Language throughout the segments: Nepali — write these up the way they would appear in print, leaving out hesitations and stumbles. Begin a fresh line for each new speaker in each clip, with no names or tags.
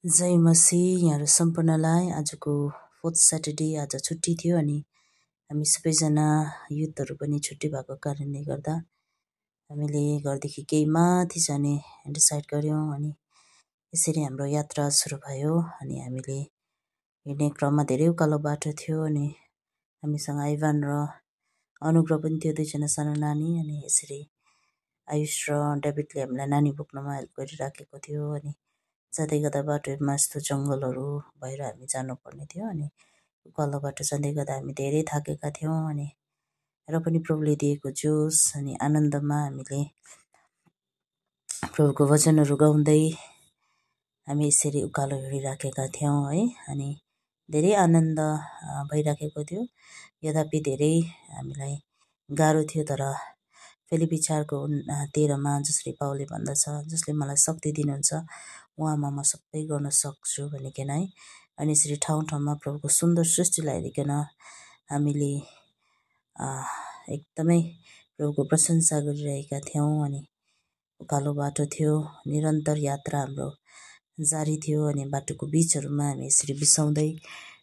जय मसीह यहाँहरू सम्पूर्णलाई आजको 4th सैटरडे आज छुट्टी थियो अनि हामी सबैजना युथहरू पनि छुट्टी भएको कारणले गर्दा हामीले घरदेखि केही माथि जाने डिसाइड गर्यौं अनि यसरी हाम्रो यात्रा सुरु भयो अनि हामीले हिँड्ने क्रममा धेरै उकालो बाटो थियो अनि हामीसँग आइभान र अनुग्रह पनि थियो, दुईजना सानो नानी। अनि यसरी आयुष र डेभिडले हामीलाई नानी बोक्नमा हेल्प गरिराखेको थियो अनि जाँदै गर्दा बाटोमा यस्तो जङ्गलहरू भएर हामी जानुपर्ने थियो अनि उकालो बाटो जाँदै गर्दा हामी धेरै थाकेका थियौँ अनि र पनि प्रभुले दिएको जोस अनि आनन्दमा हामीले प्रभुको वचनहरू गाउँदै हामी यसरी उकालो हिँडिराखेका थियौँ है। अनि धेरै आनन्द भइराखेको थियो, यद्यपि धेरै हामीलाई गाह्रो थियो। तर फिलिप्पी 4को 13मा जसरी पावलले भन्दछ, जसले मलाई शक्ति दिनुहुन्छ उहाँमा म सबै गर्न सक्छु भनिकन है। अनि यसरी ठाउँ ठाउँमा प्रभुको सुन्दर सृष्टिलाई हेरिकन हामीले एकदमै प्रभुको प्रशंसा गरिरहेका थियौँ अनि उकालो बाटो थियो, निरन्तर यात्रा हाम्रो जारी थियो अनि बाटोको बिचहरूमा हामी यसरी बिसाउँदै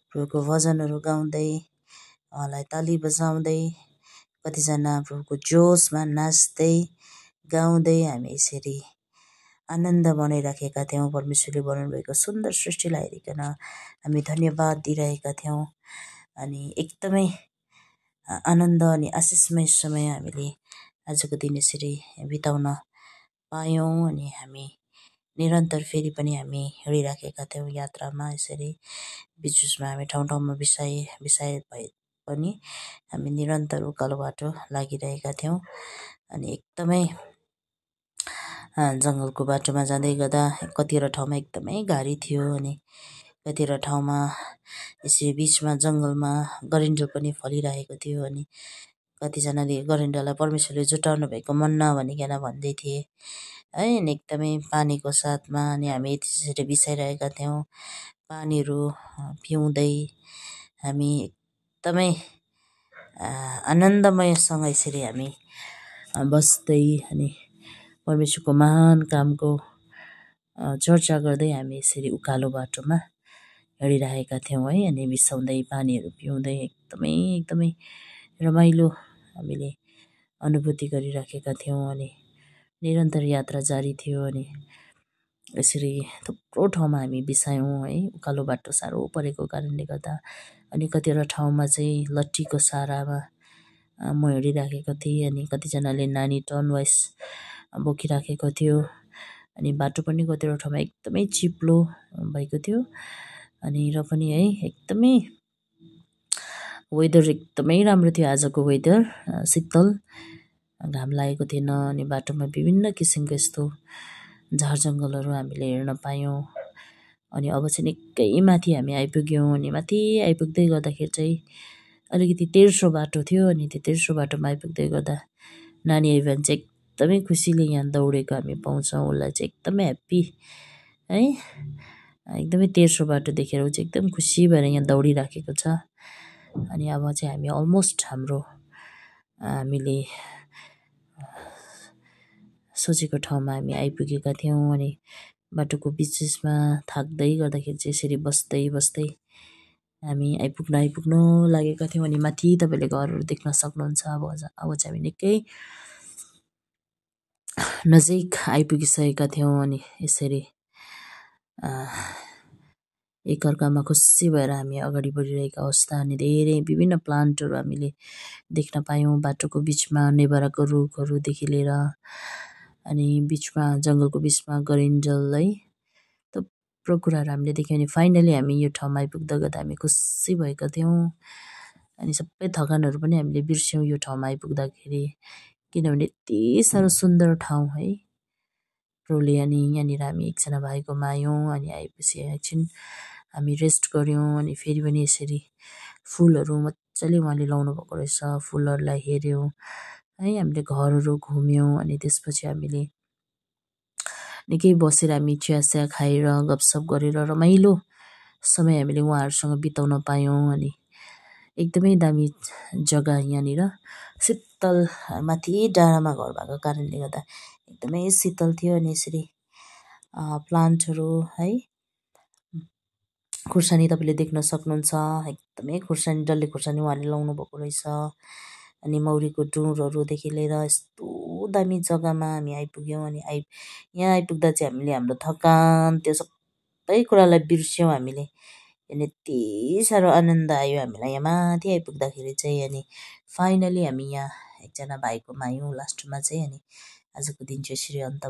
प्रभुको भजनहरू गाउँदै उहाँलाई ताली बजाउँदै कतिजना प्रभुको जोसमा नाच्दै गाउँदै हामी यसरी आनन्द बनाइराखेका थियौँ। परमेश्वरले बनाउनुभएको सुन्दर सृष्टिलाई हेरिकन हामी धन्यवाद दिइरहेका थियौँ अनि एकदमै आनन्द अनि आशिषमय समय हामीले आजको दिन यसरी बिताउन पायौँ। अनि हामी निरन्तर फेरि पनि हामी हिँडिराखेका थियौँ यात्रामा। यसरी बिचबिचमा हामी ठाउँ ठाउँमा बिसाए भए पनि हामी निरन्तर उकालो बाटो लागिरहेका थियौँ अनि एकदमै जङ्गलको बाटोमा जाँदै गर्दा कतिवटा ठाउँमा एकदमै गाह्रो थियो अनि कतिवटा ठाउँमा यसरी बिचमा जङ्गलमा गरिन्डल पनि फलिरहेको थियो अनि कतिजनाले गरिन्डललाई परमेश्वरले जुटाउनु भएको मन्ना भनिकन भन्दै थिए है। अनि एकदमै पानीको साथमा अनि हामी त्यसरी बिसाइरहेका थियौँ, पानीहरू पिउँदै हामी एकदमै आनन्दमयसँग यसरी हामी बस्दै अनि परमेश्वरको महान कामको चर्चा गर्दै हामी यसरी उकालो बाटोमा हिँडिरहेका थियौँ है। अनि बिसाउँदै पानीहरू पिउँदै एकदमै रमाइलो हामीले अनुभूति गरिराखेका थियौँ अनि निरन्तर यात्रा जारी थियो। अनि यसरी थुप्रो ठाउँमा हामी बिसायौँ है, उकालो बाटो साह्रो परेको कारणले गर्दा। अनि कतिवटा ठाउँमा चाहिँ लट्ठीको सहारामा म हिँडिराखेको थिएँ अनि कतिजनाले नानी टर्न वाइज बोकिराखेको थियो अनि बाटो पनि कतिवटा ठाउँमा एकदमै चिप्लो भएको थियो अनि र पनि है एकदमै वेदर एकदमै राम्रो थियो। आजको वेदर शीतल, घाम लागेको थिएन अनि बाटोमा विभिन्न किसिमको यस्तो झारजङ्गलहरू हामीले हेर्न पायौँ। अनि अब चाहिँ निकै माथि हामी आइपुग्यौँ अनि माथि आइपुग्दै गर्दाखेरि चाहिँ अलिकति तेर्सो बाटो थियो अनि त्यो तेर्सो बाटोमा आइपुग्दै गर्दा नानी आइभान चाहिँ एकदमै खुसीले यहाँ दौडेको हामी पाउँछौँ। उसलाई चाहिँ एकदमै ह्याप्पी है, एकदमै तेर्सो बाटो देखेर ऊ चाहिँ एकदम खुसी भएर यहाँ दौडिराखेको छ। अनि अब चाहिँ हामी अलमोस्ट हाम्रो हामीले सोचेको ठाउँमा हामी आइपुगेका थियौँ अनि बाटोको बिचमा थाक्दै गर्दाखेरि चाहिँ यसरी बस्दै हामी आइपुग्नु लागेका थियौँ अनि माथि तपाईँले घरहरू देख्न सक्नुहुन्छ। अब चाहिँ हामी निकै नजिक आइपुगिसकेका थियौँ अनि यसरी एकअर्कामा खुसी भएर हामी अगाडि बढिरहेका अवस्था अनि धेरै विभिन्न प्लान्टहरू हामीले देख्न पायौँ बाटोको बिचमा, नेभाराको रुखहरूदेखि लिएर अनि बिचमा जङ्गलको बिचमा गरिन्डल है, थुप्रो कुराहरू हामीले देख्यौँ। अनि फाइनली हामी यो ठाउँमा आइपुग्दा गर्दा हामी खुसी भएका थियौँ अनि सबै थकानहरू पनि हामीले बिर्स्यौँ यो ठाउँमा आइपुग्दाखेरि, किनभने यति साह्रो सुन्दर ठाउँ है प्रभुले। अनि यहाँनिर हामी एकजना भाइकोमा आयौँ अनि आएपछि एकछिन हामी रेस्ट गऱ्यौँ अनि फेरि पनि यसरी फुलहरू मजाले उहाँले लाउनु भएको रहेछ, फुलहरूलाई हेऱ्यौँ है। हामीले घरहरू घुम्यौँ अनि त्यसपछि हामीले निकै बसेर हामी चियासिया खाएर गफसफ गरेर रमाइलो समय हामीले उहाँहरूसँग बिताउन पायौँ। अनि एकदमै दामी जग्गा यहाँनिर शीतल, माथि डाँडामा घर भएको कारणले गर्दा एकदमै शीतल थियो अनि यसरी प्लान्टहरू है खुर्सानी तपाईँले देख्न सक्नुहुन्छ एकदमै खुर्सानी डल्ले खुर्सानी उहाँले लाउनु भएको रहेछ। अनि मौरीको डुँरहरूदेखि लिएर यस्तो दामी जग्गामा हामी आइपुग्यौँ। अनि यहाँ आइपुग्दा चाहिँ हामीले हाम्रो थकान त्यो सबै कुरालाई बिर्स्यौँ हामीले। अनि यति साह्रो आनन्द आयो हामीलाई यहाँ माथि आइपुग्दाखेरि चाहिँ। अनि फाइनली हामी यहाँ एकजना भाइकोमा आयौँ लास्टमा चाहिँ। अनि आजको दिन चाहिँ यसरी अन्त